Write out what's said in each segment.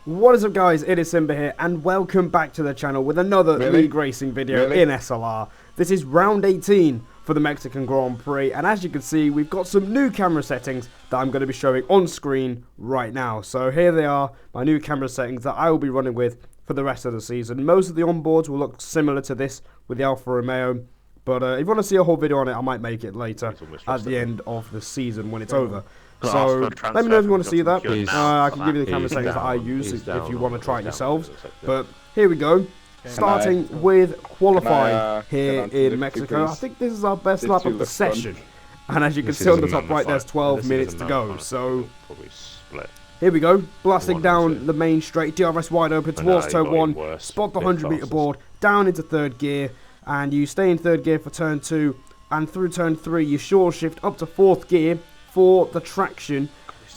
What is up, guys? It is Simba here, and welcome back to the channel with another league racing video in SLR. This is round 18 for the Mexican Grand Prix, and as you can see, we've got some new camera settings that I'm going to be showing on screen right now. So here they are, my new camera settings that I will be running with for the rest of the season. Most of the onboards will look similar to this with the Alfa Romeo, but if you want to see a whole video on it, I might make it later at the end of the season when it's over. So let me know if you want to see that. I can give you the camera settings that I use if you want to try it yourselves. But here we go. Starting with qualifying here in Mexico. I think this is our best lap of the session. And as you can see on the top right, there's 12 minutes to go. So here we go. Blasting down the main straight. DRS wide open towards turn 1. Spot the 100-meter board. Down into third gear. And you stay in third gear for turn 2. And through turn 3, you short shift up to fourth gear for the traction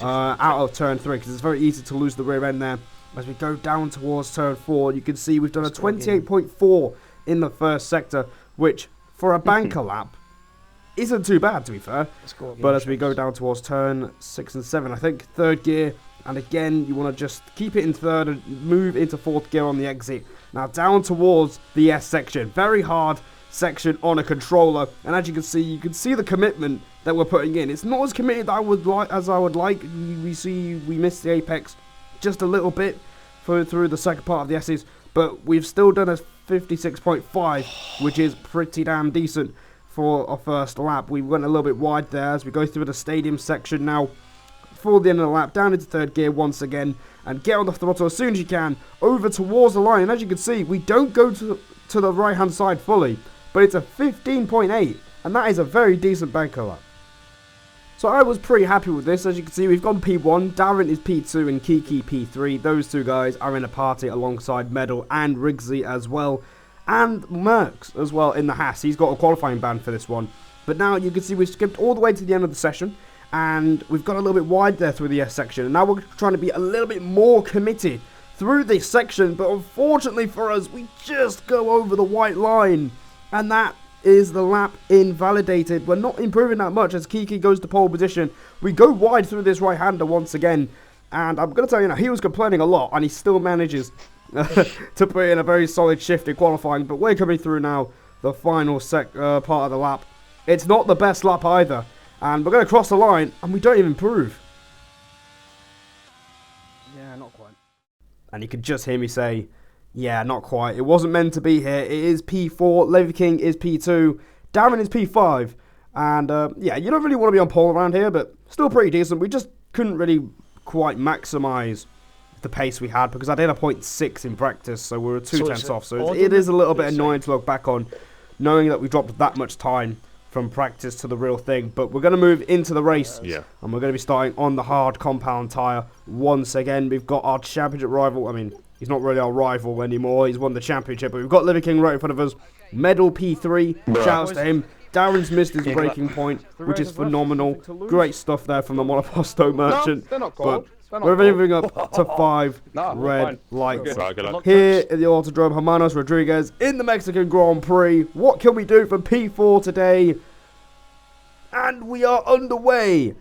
out of turn 3, because it's very easy to lose the rear end there. As we go down towards turn 4, you can see we've done a 28.4 in the first sector, which for a banker lap isn't too bad, to be fair. But as we go down towards turn 6 and 7, I think third gear, and again you want to just keep it in third and move into fourth gear on the exit. Now down towards the S section, very hard section on a controller, and as you can see the commitment that we're putting in. It's not as committed as I would like. We see we missed the apex just a little bit through the second part of the S's, but we've still done a 56.5, which is pretty damn decent for our first lap. We went a little bit wide there as we go through the stadium section now for the end of the lap, down into third gear once again, and get on the throttle as soon as you can over towards the line. And as you can see, we don't go to the right hand side fully, but it's a 15.8, and that is a very decent banker lap. So I was pretty happy with this. As you can see, we've gone P1, Darren is P2 and Kiki P3. Those two guys are in a party alongside Medal and Riggsy as well. And Merckx as well in the Haas. He's got a qualifying ban for this one. But now you can see we've skipped all the way to the end of the session. And we've got a little bit wide there through the S section. And now we're trying to be a little bit more committed through this section. But unfortunately for us, we just go over the white line. And that is the lap invalidated. We're not improving that much as Kiki goes to pole position. We go wide through this right-hander once again, and I'm going to tell you now, he was complaining a lot, and he still manages to put in a very solid shift in qualifying. But we're coming through now the final part of the lap. It's not the best lap either, and we're going to cross the line, and we don't even improve. Yeah, not quite. And you can just hear me say, yeah, not quite. It wasn't meant to be here. It is P4. Levy King is P2. Darren is P5. And, yeah, you don't really want to be on pole around here, but still pretty decent. We just couldn't really quite maximise the pace we had because I did a 0.6 in practice, so we were 2/10 off. So it is a little bit annoying to look back on, knowing that we dropped that much time from practice to the real thing. But we're going to move into the race, and we're going to be starting on the hard compound tyre once again. We've got our championship rival. I mean, he's not really our rival anymore. He's won the championship. But we've got Levy King right in front of us. Medal P3. Shouts to him. Darren's missed his breaking point, which is phenomenal. Great stuff there from the Monoposto merchant. But we're moving up to 5 red lights. Here at the Autodrome Hermanos Rodriguez in the Mexican Grand Prix. What can we do for P4 today? And we are underway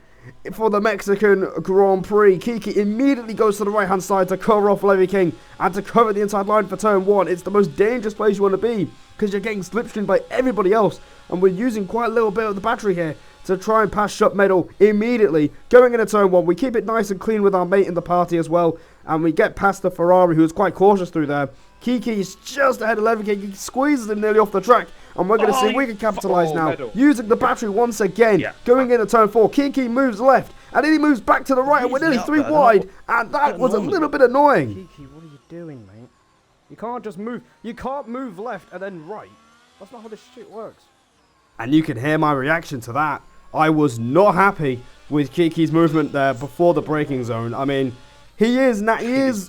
for the Mexican Grand Prix. Kiki immediately goes to the right hand side to cover off Levy King and to cover the inside line for turn 1. It's the most dangerous place you want to be because you're getting slipstreamed by everybody else, and we're using quite a little bit of the battery here to try and pass Shut Medal immediately. Going into turn 1, we keep it nice and clean with our mate in the party as well, and we get past the Ferrari, who is quite cautious through there. Kiki is just ahead of Levy King. He squeezes him nearly off the track, and we're going to see if we can capitalise now. Using the battery once again, going into turn 4. Kiki moves left, and then he moves back to the right, and we're nearly 3 wide, and that was a little bit annoying. Kiki, what are you doing, mate? You can't just move. You can't move left and then right. That's not how this shit works. And you can hear my reaction to that. I was not happy with Kiki's movement there before the braking zone. I mean, he is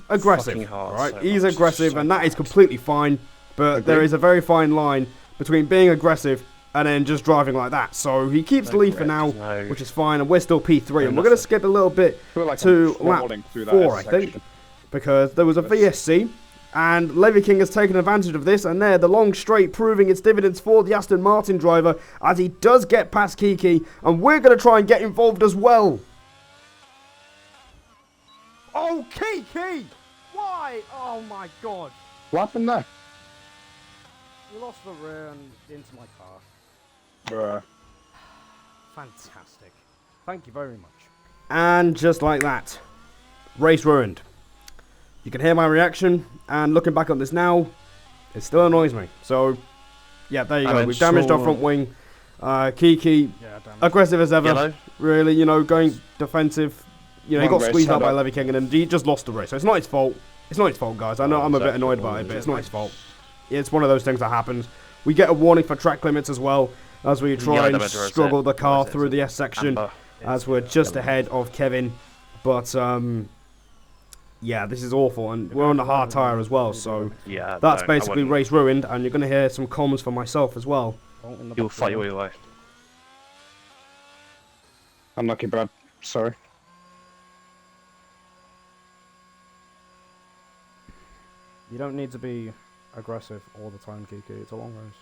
aggressive, right? He's aggressive, and that is completely fine. But there is a very fine line between being aggressive and then just driving like that. So he keeps the lead for now, which is fine, and we're still P3. And we're going to skip a little bit to lap 4, I think, because there was a VSC. And Levy King has taken advantage of this, and there, the long straight proving its dividends for the Aston Martin driver as he does get past Kiki, and we're going to try and get involved as well. Oh, Kiki! Why? Oh my god. What happened there? You lost the rear and into my car. Bruh. Fantastic. Thank you very much. And just like that, race ruined. You can hear my reaction, and looking back on this now, it still annoys me. So, yeah, there you go. We've damaged our front wing. Kiki, aggressive as ever. Yellow. Really, you know, going defensive. You know, he got Race, squeezed out by Shadow. Levy King, and then he just lost the race. So it's not his fault. It's not his fault, guys. I know I'm a bit annoyed about it, but it's not his fault. It's one of those things that happens. We get a warning for track limits as well, as we try and struggle the car through the S section, as we're just ahead of Kevin. But, yeah, this is awful, and we're on the hard tyre as well, so Yeah, that's basically race ruined, and you're going to hear some comms for myself as well. He'll fight you all your way. Unlucky, Brad. Sorry. You don't need to be aggressive all the time, Kiki. It's a long race.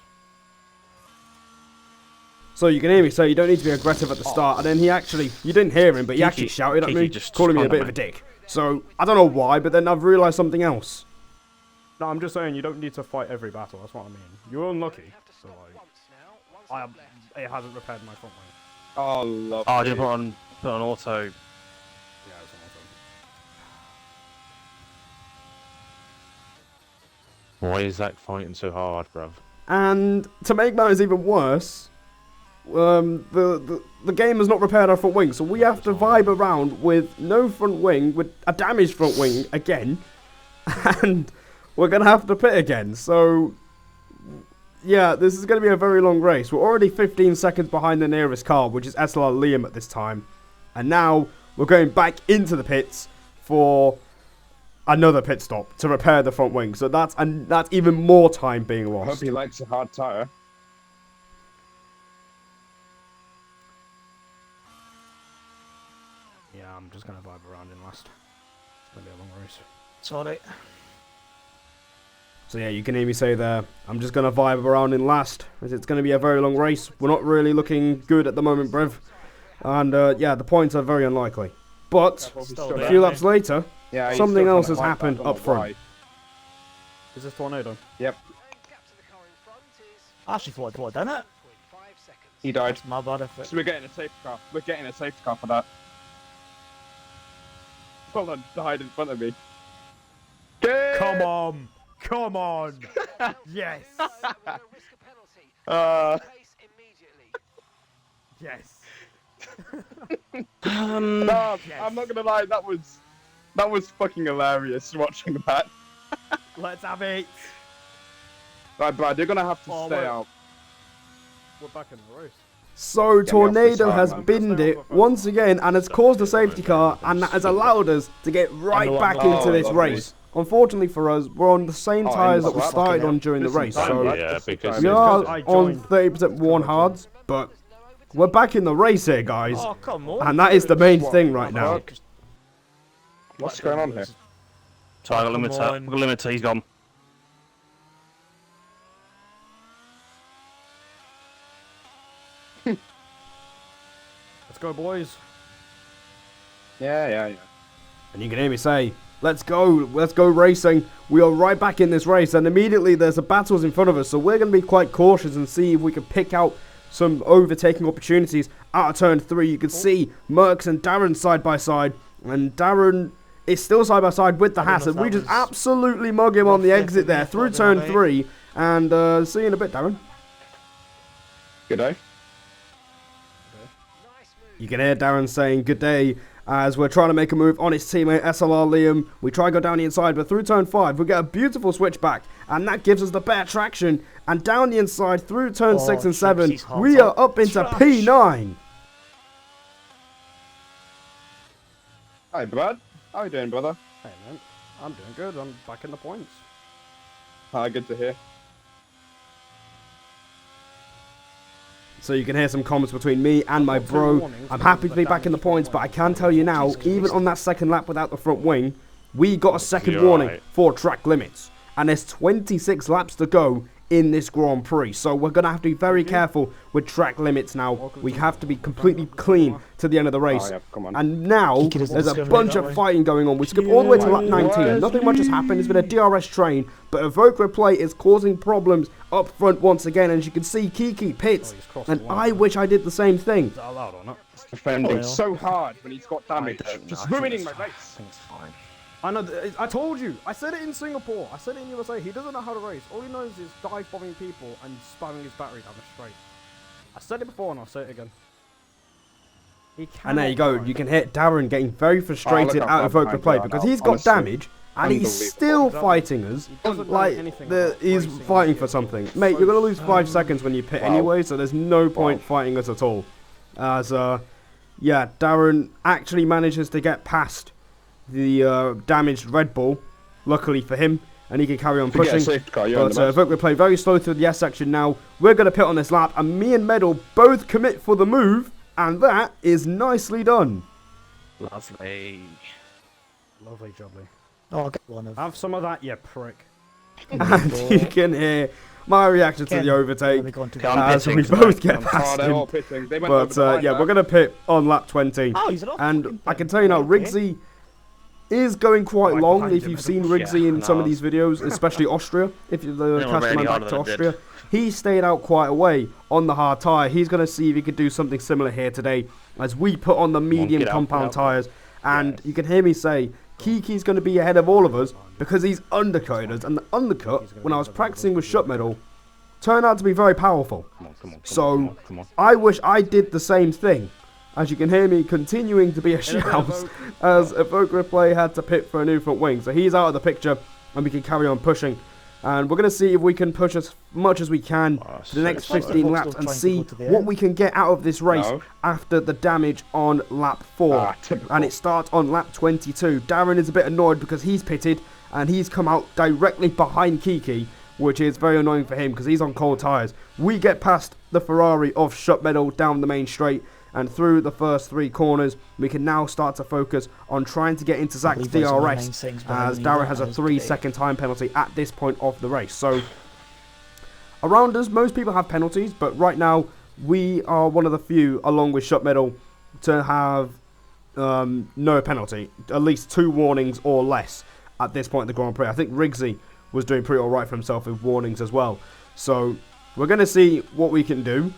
So you can hear me say you don't need to be aggressive at the start, and then he actually, you didn't hear him, but he actually shouted at me, calling me a bit of a dick. So, I don't know why, but then I've realised something else. No, I'm just saying you don't need to fight every battle. That's what I mean. You're unlucky. So, like, it hasn't repaired my front wing. Oh, lovely. Oh, I didn't put on auto. Yeah, it's an Why is Zach fighting so hard, bruv? And to make matters even worse, the game has not repaired our front wing, so we have to vibe around with no front wing, with a damaged front wing again, and we're going to have to pit again. So, yeah, this is going to be a very long race. We're already 15 seconds behind the nearest car, which is SLR Liam at this time. And now we're going back into the pits for another pit stop to repair the front wing. So that's even more time being I hope lost. he likes a hard tyre. Yeah, I'm just going to vibe around in last. It's going to be a long race. Sorry. So yeah, you can hear me say there, I'm just going to vibe around in last, as it's going to be a very long race. We're not really looking good at the moment, Brev. And yeah, the points are very unlikely. But a few laps later, Yeah, something else has happened up front. Is this tornado? Yep, I actually thought I'd done it. he died. It's my bad if it... So we're getting a safety car. We're getting a safety car for that. Someone died in front of me. Come on! Come on! Yes! Yes! No, Yes. I'm not gonna lie, that was fucking hilarious watching that. Let's have it! Right, Brad, you're gonna have to Oh, stay wait. out. We're back in the race. So me off Tornado this has side, man. binned it once again and has caused a safety car, and that has allowed us to get right back into this race. Unfortunately for us, we're on the same Oh, tyres that we fucking started hell. on during the Listen, race. time, So Brad, Yeah, listen, because time. we I are on joined. 30% worn hards, but we're back in the race here, guys. Oh, come on. And that is the main What? thing right now. What's going on here? So I got Come limiter. on. Got limiter. He's gone. Let's go, boys. Yeah. And you can hear me say, let's go racing. We are right back in this race, and immediately there's a battles in front of us, so we're going to be quite cautious and see if we can pick out some overtaking opportunities. Out of turn 3, you can see Mercs and Darren side by side, and Darren is still side by side with the Haas, and we just absolutely mug him on the exit there through turn 3, and see you in a bit, Darren. Good day. You can hear Darren saying good day as we're trying to make a move on his teammate SLR Liam. We try to go down the inside, but through turn 5 we get a beautiful switchback, and that gives us the better traction. And down the inside through turn 6 and 7, we are up into P9. Hi, Brad. How you doing, brother? Hey, man. I'm doing good. I'm back in the points. Hi, good to hear. So you can hear some comments between me and my bro. I'm happy to be back in the points, but I can tell you now, even on that second lap without the front wing, we got a second warning for track limits. And there's 26 laps to go in this Grand Prix. So we're going to have to be very careful with track limits now. We have to be completely clean to the end of the race. Oh, yeah, come on. And now there's a bunch of fighting going on. We skip all the way to lap 19. Nothing much has happened. It's been a DRS train, but Evoke Replay is causing problems up front once again. And as you can see, Kiki pits, and I wish I did the same thing. Is that allowed or not? Defending so hard when he's got damage. Just ruining my race. I think it's fine. I know. I told you. I said it in Singapore. I said it in USA. He doesn't know how to race. All he knows is dive bombing people and spamming his battery down the straight. I said it before and I'll say it again. And there you go. You can hit Darren getting very frustrated out of Evoke Replay because he's got damage and he's still fighting us like he's fighting for something. Mate, you're going to lose 5 seconds when you pit anyway, so there's no point fighting us at all. As, yeah, Darren actually manages to get past the damaged Red Bull, luckily for him, and he can carry on pushing. But Evoke Replay very slow through the S section now. We're going to pit on this lap, and me and Medal both commit for the move, and that is nicely done. Lovely. Lovely jubbly. Oh, I'll get one of. Have some of that, you prick. And you can hear my reaction to the overtake as we pitting, both get past him. But yeah, we're going to pit on lap 20. Oh, he's an And I can tell you now, Riggsy is going quite long. If you've seen Riggsy in some of these videos, especially Austria, if you're the customer back to Austria, he stayed out quite a way on the hard tyre. He's going to see if he could do something similar here today as we put on the medium compound tyres. And you can hear me say, Kiki's going to be ahead of all of us because he's undercutting us. And the undercut, when I was practicing with Shut Metal, turned out to be very powerful. So I wish I did the same thing. As you can hear me continuing to be a shout as Evoke Replay had to pit for a new front wing. So he's out of the picture and we can carry on pushing. And we're going to see if we can push as much as we can to the next 15 laps and see what we can get out of this race after the damage on lap 4. And it starts on lap 22. Darren is a bit annoyed because he's pitted and he's come out directly behind Kiki, which is very annoying for him because he's on cold tyres. We get past the Ferrari of Shut Metal down the main straight. And through the first 3 corners, we can now start to focus on trying to get into Zach's DRS, as Darren has a 3-second time penalty at this point of the race. So, around us, most people have penalties, but right now, we are one of the few, along with Shut Metal, to have no penalty. At least 2 warnings or less at this point in the Grand Prix. I think Riggsy was doing pretty alright for himself with warnings as well. So, we're going to see what we can do.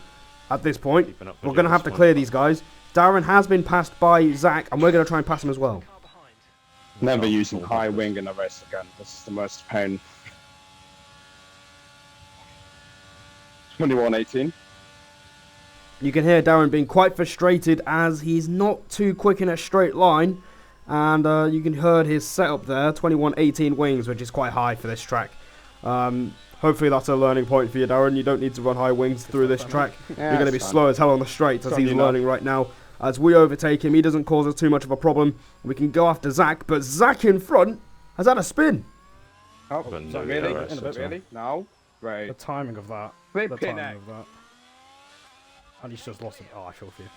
At this point, we're going to have to clear these guys. Darren has been passed by Zach, and we're going to try and pass him as well. Never using high wing in a race again. This is the most pain. 21-18. You can hear Darren being quite frustrated as he's not too quick in a straight line. And you can hear his setup there, 21-18 wings, which is quite high for this track. Hopefully that's a learning point for you, Darren. You don't need to run high wings through this track. You're going to be slow as hell on the straights as he's learning right now. As we overtake him, he doesn't cause us too much of a problem. We can go after Zach, but Zach in front has had a spin. Oh, really? No? Right. The timing of that. The timing of that. And he's just lost it. Oh, I feel for you.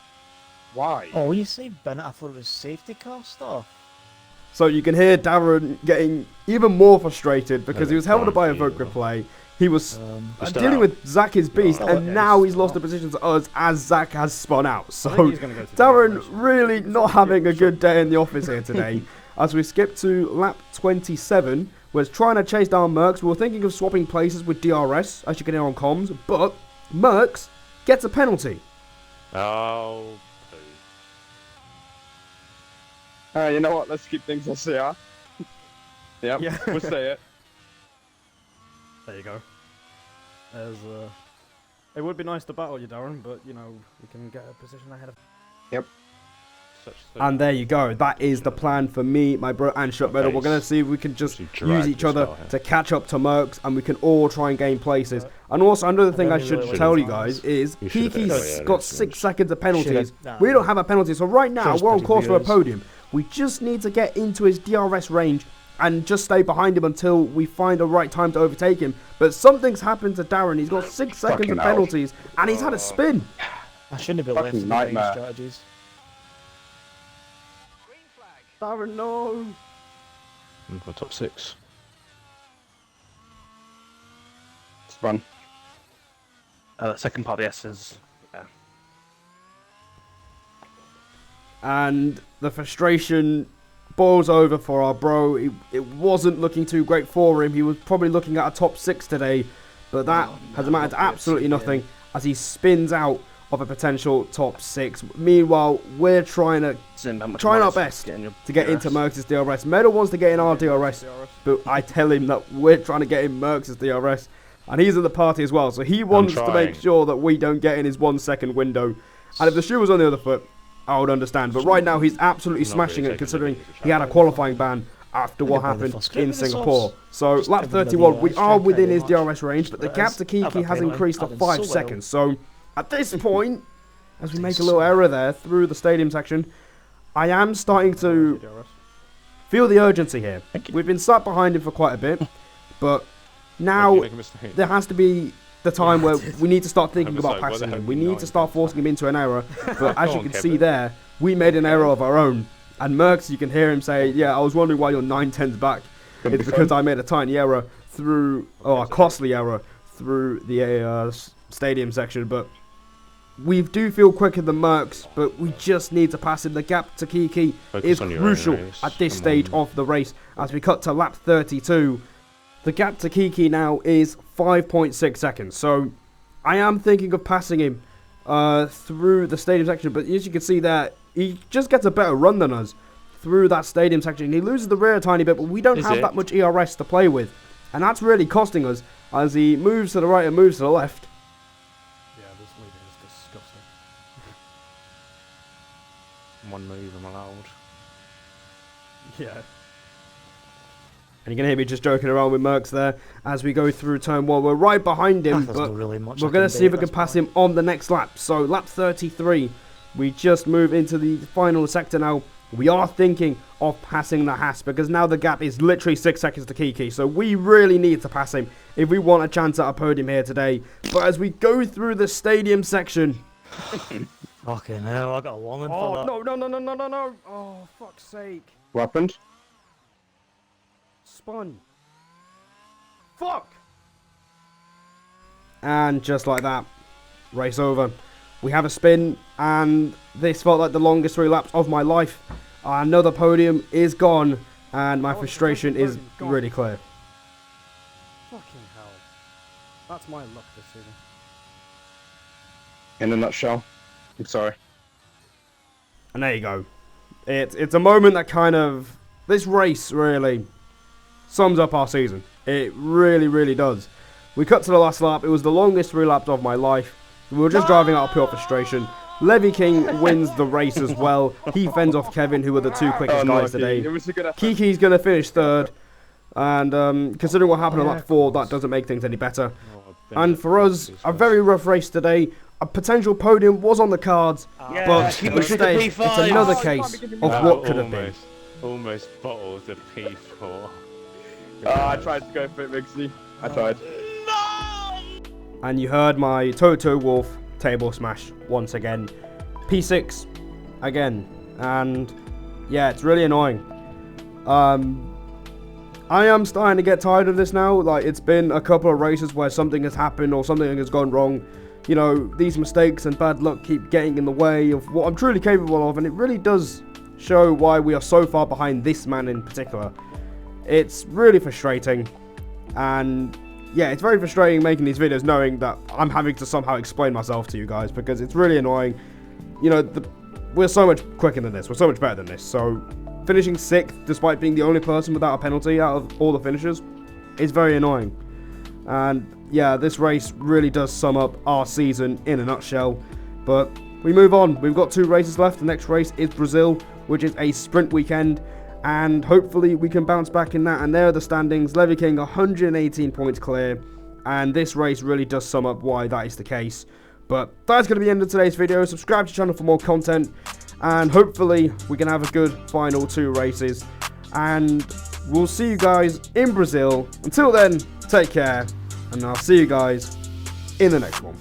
Why? Oh, you say Bennett? I thought it was safety car stuff. So you can hear Darren getting even more frustrated because he was held up by a Evoke Replay. He was dealing with Zach is beast, and now he's lost the position to us as Zach has spun out. So Darren really not having a good day in the office here today. As we skip to lap 27, we're trying to chase down Merckx. We were thinking of swapping places with DRS, as you can hear on comms, but Merckx gets a penalty. Oh. You know what? Let's keep things as they are. Yep, yeah, we'll say it. There you go. There's it would be nice to battle you, Darren, but you know we can get a position ahead of. Yep. And there you go. That is the plan for me, my bro, and Shut Metal. We're going to see if we can just use each other to catch up to Merckx, and we can all try and gain places. And also, another thing I should tell you guys is Kiki's got 6 seconds of penalties. We don't have a penalty, so right now we're on course for a podium. We just need to get into his DRS range and just stay behind him until we find the right time to overtake him. But something's happened to Darren. He's got 6 seconds of penalties, and he's had a spin. I shouldn't have been left in the strategies. Darren, no. For top 6. Spun. The second part of the S is... Yeah. And the frustration boils over for our bro. It wasn't looking too great for him. He was probably looking at a top 6 today, but that has amounted to absolutely nothing as he spins out of a potential top 6. Meanwhile, we're trying our best to get into Merck's DRS. Meadow wants to get in our DRS, but I tell him that we're trying to get in Merck's DRS, and he's in the party as well, so he wants to make sure that we don't get in his 1 second window. And if the shoe was on the other foot, I would understand, but right now he's absolutely smashing it, considering he had a qualifying ban after what happened in Singapore. So lap 31, we are within his DRS range, but the gap to Kiki has increased to 5 seconds. So at this point, as we make a little error there through the stadium section, I am starting to feel the urgency here. We've been sat behind him for quite a bit, but now there has to be the time where we need to start thinking about passing him. We need to start forcing him into an error. But as you can see there, we made an error of our own. And Merckx, you can hear him say, yeah, I was wondering why you're 9/10 back. It's because I made a tiny error through, or a costly error through the stadium section. But we do feel quicker than Merckx, but we just need to pass him. The gap to Kiki is crucial at this stage of the race. As we cut to lap 32, the gap to Kiki now is 5.6 seconds. So I am thinking of passing him through the stadium section, but as you can see there, he just gets a better run than us through that stadium section. He loses the rear a tiny bit, but we don't have that much ERS to play with, and that's really costing us as he moves to the right and moves to the left. Yeah, this lead is disgusting. One move I'm allowed. Yeah. And you can hear me just joking around with Merckx there as we go through turn 1. We're right behind him, but we're going to see if we can pass him on the next lap. So lap 33, we just move into the final sector now. We are thinking of passing the Haas because now the gap is literally 6 seconds to Kiki. So we really need to pass him if we want a chance at a podium here today. But as we go through the stadium section... Fucking hell, I got a long one for that. No. Oh, fuck's sake. What happened? Spun. Fuck! And just like that, race over. We have a spin, and this felt like the longest 3 laps of my life. Another podium is gone, and my frustration is really clear. Fucking hell. That's my luck this season. In a nutshell. I'm sorry. And there you go. It's a moment that kind of... This race really sums up our season. It really, really does. We cut to the last lap. It was the longest 3 laps of my life. We were just driving out of pure frustration. Levy King wins the race as well. He fends off Kevin, who were the 2 quickest guys today. Kiki's going to finish 3rd. And considering what happened on lap 4, that doesn't make things any better. And for us, a very rough race today. A potential podium was on the cards, but instead it's another case of what could have been. Almost bottled the P4. I tried to go for it, Migsy. I tried. And you heard my Toto Wolf table smash once again. P6 again. And yeah, it's really annoying. I am starting to get tired of this now. Like, it's been a couple of races where something has happened or something has gone wrong. You know, these mistakes and bad luck keep getting in the way of what I'm truly capable of, and it really does show why we are so far behind this man in particular. It's really frustrating, and yeah, it's very frustrating making these videos knowing that I'm having to somehow explain myself to you guys, because it's really annoying. You know, we're so much quicker than this, we're so much better than this, so finishing 6th despite being the only person without a penalty out of all the finishers is very annoying. And yeah, this race really does sum up our season in a nutshell. But we move on. We've got 2 races left. The next race is Brazil, which is a sprint weekend. And hopefully we can bounce back in that. And there are the standings. Levy King 118 points clear. And this race really does sum up why that is the case. But that's going to be the end of today's video. Subscribe to the channel for more content. And hopefully we can have a good final 2 races. And we'll see you guys in Brazil. Until then, take care. And I'll see you guys in the next one.